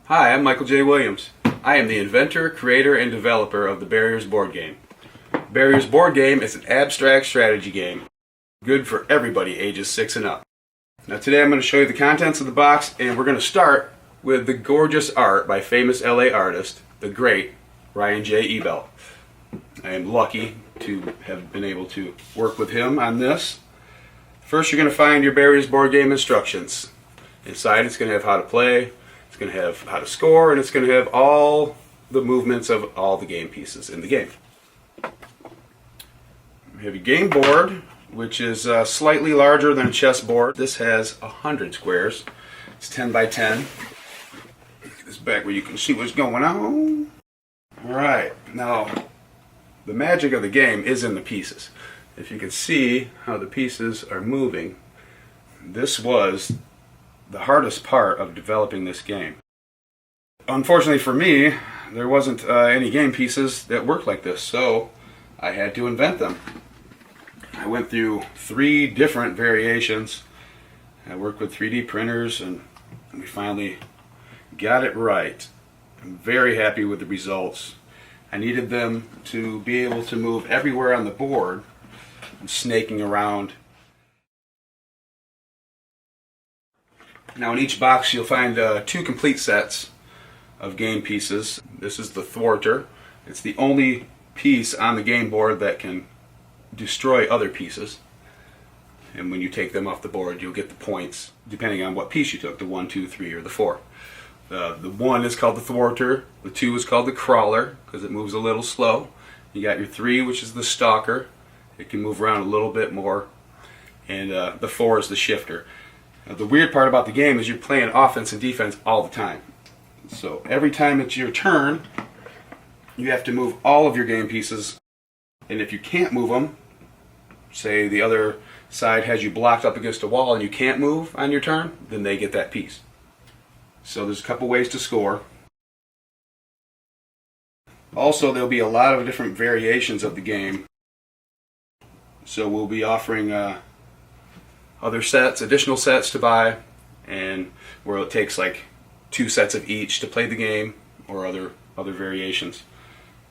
Hi, I'm Michael J. Williams. I am the inventor, creator, and developer of the Barriers board game. Barriers board game is an abstract strategy game, good for everybody ages 6 and up. Now today I'm going to show you the contents of the box, and we're going to start with the gorgeous art by famous LA artist, the great Ryan J. Ebel. I am lucky to have been able to work with him on this. First, you're going to find your Barriers board game instructions. Inside it's going to have how to play, it's going to have how to score, and it's going to have all the movements of all the game pieces in the game. You have your game board, which is slightly larger than a chess board. This has 100 squares. It's 10 by 10. Get this back where you can see what's going on. Alright, now the magic of the game is in the pieces. If you can see how the pieces are moving, this was the hardest part of developing this game. Unfortunately for me, there wasn't any game pieces that worked like this, so I had to invent them. I went through 3 different variations. I worked with 3D printers and we finally got it right. I'm very happy with the results. I needed them to be able to move everywhere on the board and snaking around. Now in each box you'll find 2 complete sets of game pieces. This is the thwarter. It's the only piece on the game board that can destroy other pieces. And when you take them off the board you'll get the points depending on what piece you took, the 1, 2, 3, or the 4. The 1 is called the thwarter, the 2 is called the crawler because it moves a little slow. You got your 3, which is the stalker. It can move around a little bit more. And the 4 is the shifter. Now, the weird part about the game is you're playing offense and defense all the time. So every time it's your turn, you have to move all of your game pieces. And if you can't move them, say the other side has you blocked up against a wall and you can't move on your turn, then they get that piece. So there's a couple ways to score. Also, there'll be a lot of different variations of the game. So we'll be offering other sets, additional sets to buy, and where it takes like 2 sets of each to play the game, or other variations.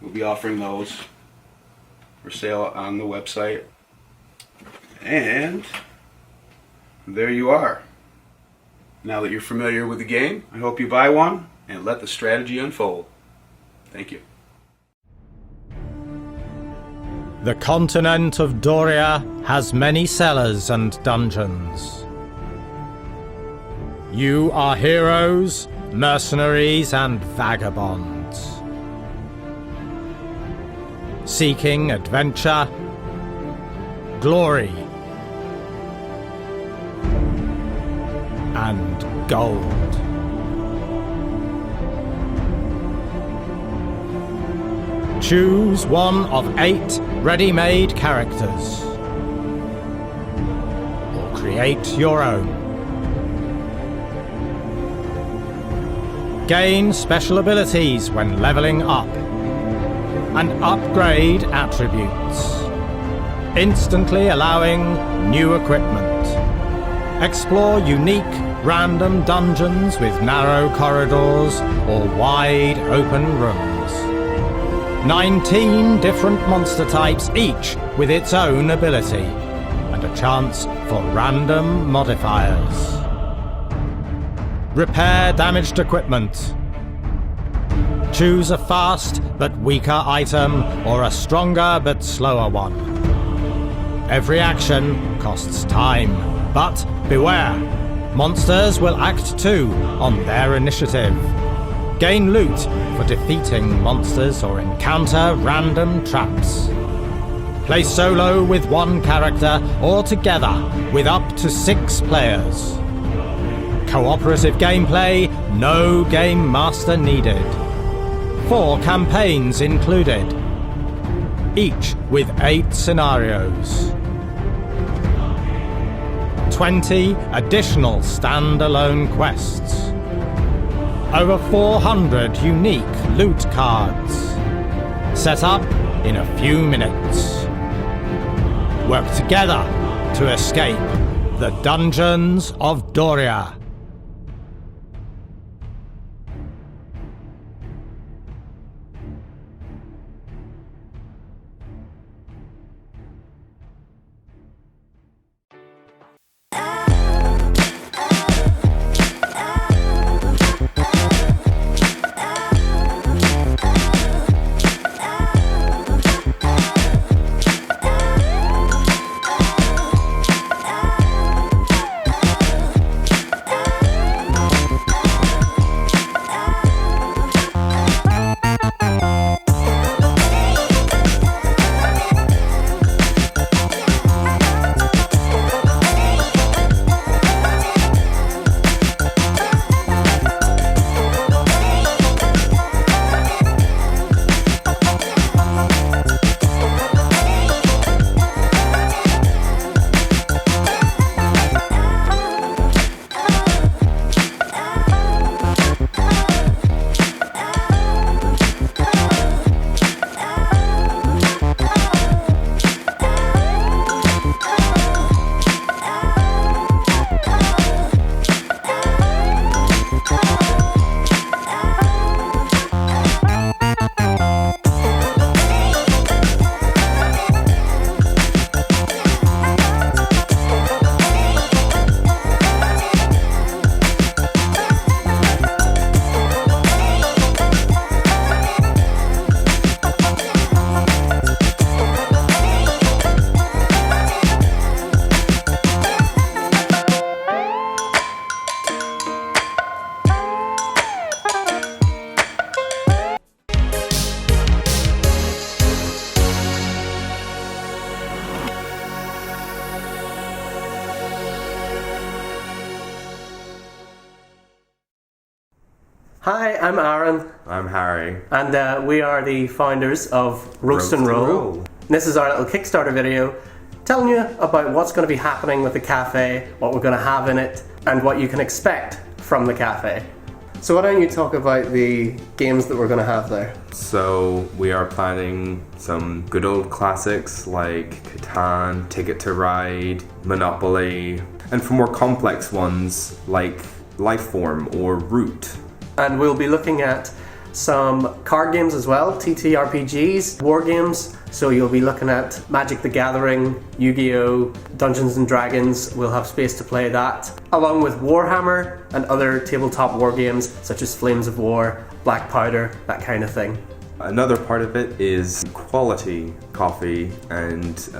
We'll be offering those for sale on the website. And there you are. Now that you're familiar with the game, I hope you buy one and let the strategy unfold. Thank you. The continent of Doria has many cellars and dungeons. You are heroes, mercenaries, and vagabonds. Seeking adventure, glory, and gold. Choose one of 8 ready-made characters, or create your own. Gain special abilities when leveling up, and upgrade attributes, instantly allowing new equipment. Explore unique, random dungeons with narrow corridors or wide open rooms. 19 different monster types, each with its own ability, and a chance for random modifiers. Repair damaged equipment. Choose a fast but weaker item, or a stronger but slower one. Every action costs time, but beware, monsters will act too on their initiative. Gain loot for defeating monsters or encounter random traps. Play solo with 1 character or together with up to 6 players. Cooperative gameplay, no game master needed. 4 campaigns included, each with 8 scenarios. 20 additional standalone quests. Over 400 unique loot cards. Set up in a few minutes. Work together to escape the dungeons of Doria. Hi, I'm Aaron. I'm Harry. And we are the founders of Roast and Roll. This is our little Kickstarter video telling you about what's going to be happening with the cafe, what we're going to have in it, and what you can expect from the cafe. So why don't you talk about the games that we're going to have there? So we are planning some good old classics like Catan, Ticket to Ride, Monopoly, and for more complex ones like Lifeform or Root. And we'll be looking at some card games as well, TTRPGs, war games. So you'll be looking at Magic the Gathering, Yu-Gi-Oh!, Dungeons and Dragons. We'll have space to play that, along with Warhammer and other tabletop war games such as Flames of War, Black Powder, that kind of thing. Another part of it is quality coffee and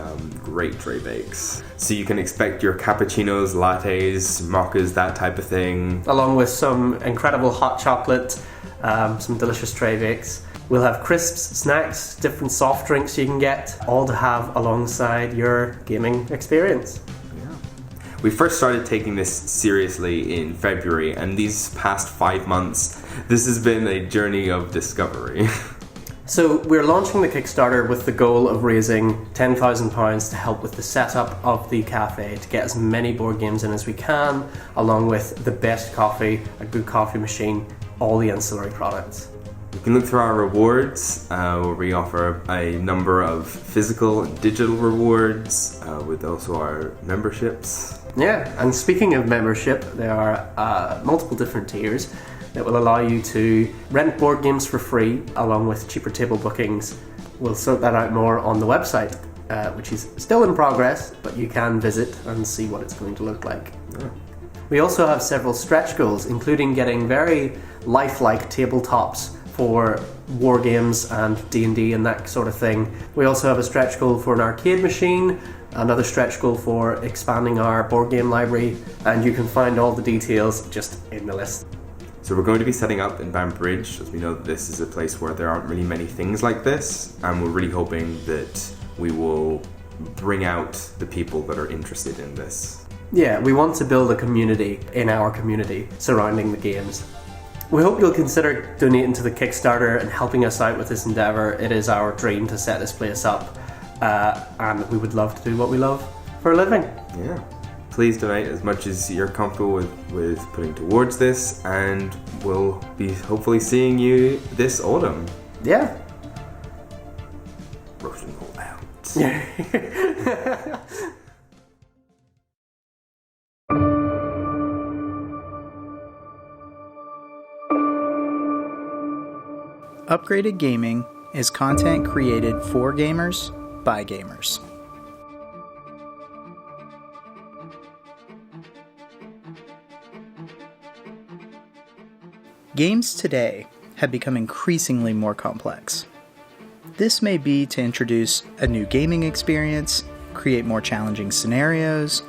great tray bakes. So you can expect your cappuccinos, lattes, mochas, that type of thing. Along with some incredible hot chocolate, some delicious tray bakes. We'll have crisps, snacks, different soft drinks you can get, all to have alongside your gaming experience. We first started taking this seriously in February, and these past 5 months, this has been a journey of discovery. So we're launching the Kickstarter with the goal of raising £10,000 to help with the setup of the cafe, to get as many board games in as we can, along with the best coffee, a good coffee machine, all the ancillary products. You can look through our rewards, where we offer a number of physical and digital rewards, with also our memberships. Yeah, and speaking of membership, there are multiple different tiers that will allow you to rent board games for free, along with cheaper table bookings. We'll sort that out more on the website, which is still in progress, but you can visit and see what it's going to look like. Yeah. We also have several stretch goals, including getting very lifelike tabletops for war games and D&D and that sort of thing. We also have a stretch goal for an arcade machine, another stretch goal for expanding our board game library, and you can find all the details just in the list. So we're going to be setting up in Banbridge, as we know that this is a place where there aren't really many things like this, and we're really hoping that we will bring out the people that are interested in this. Yeah, we want to build a community in our community surrounding the games. We hope you'll consider donating to the Kickstarter and helping us out with this endeavour. It is our dream to set this place up, and we would love to do what we love for a living. Yeah. Please donate as much as you're comfortable with putting towards this, and we'll be hopefully seeing you this autumn. Yeah. Roast and roll out. Upgraded Gaming is content created for gamers by gamers. Games today have become increasingly more complex. This may be to introduce a new gaming experience, create more challenging scenarios,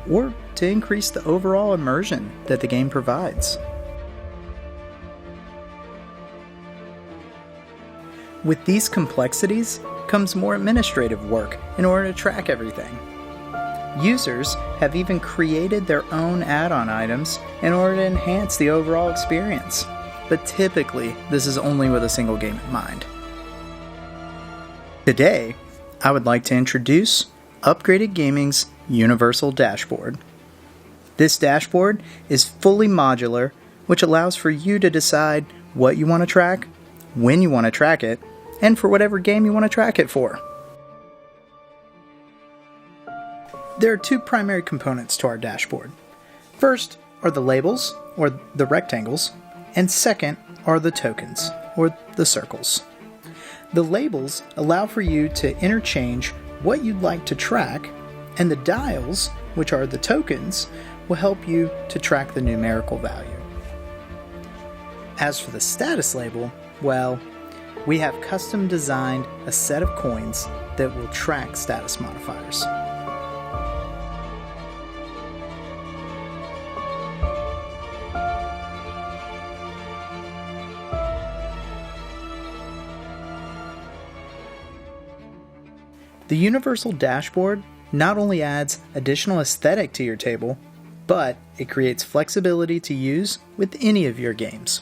or to increase the overall immersion that the game provides. With these complexities comes more administrative work in order to track everything. Users have even created their own add-on items in order to enhance the overall experience, but typically this is only with a single game in mind. Today, I would like to introduce Upgraded Gaming's Universal Dashboard. This dashboard is fully modular, which allows for you to decide what you want to track, when you want to track it, and for whatever game you want to track it for. There are two primary components to our dashboard. First are the labels, or the rectangles, and second are the tokens, or the circles. The labels allow for you to interchange what you'd like to track, and the dials, which are the tokens, will help you to track the numerical value. As for the status label, well, we have custom designed a set of coins that will track status modifiers. The Universal Dashboard not only adds additional aesthetic to your table, but it creates flexibility to use with any of your games.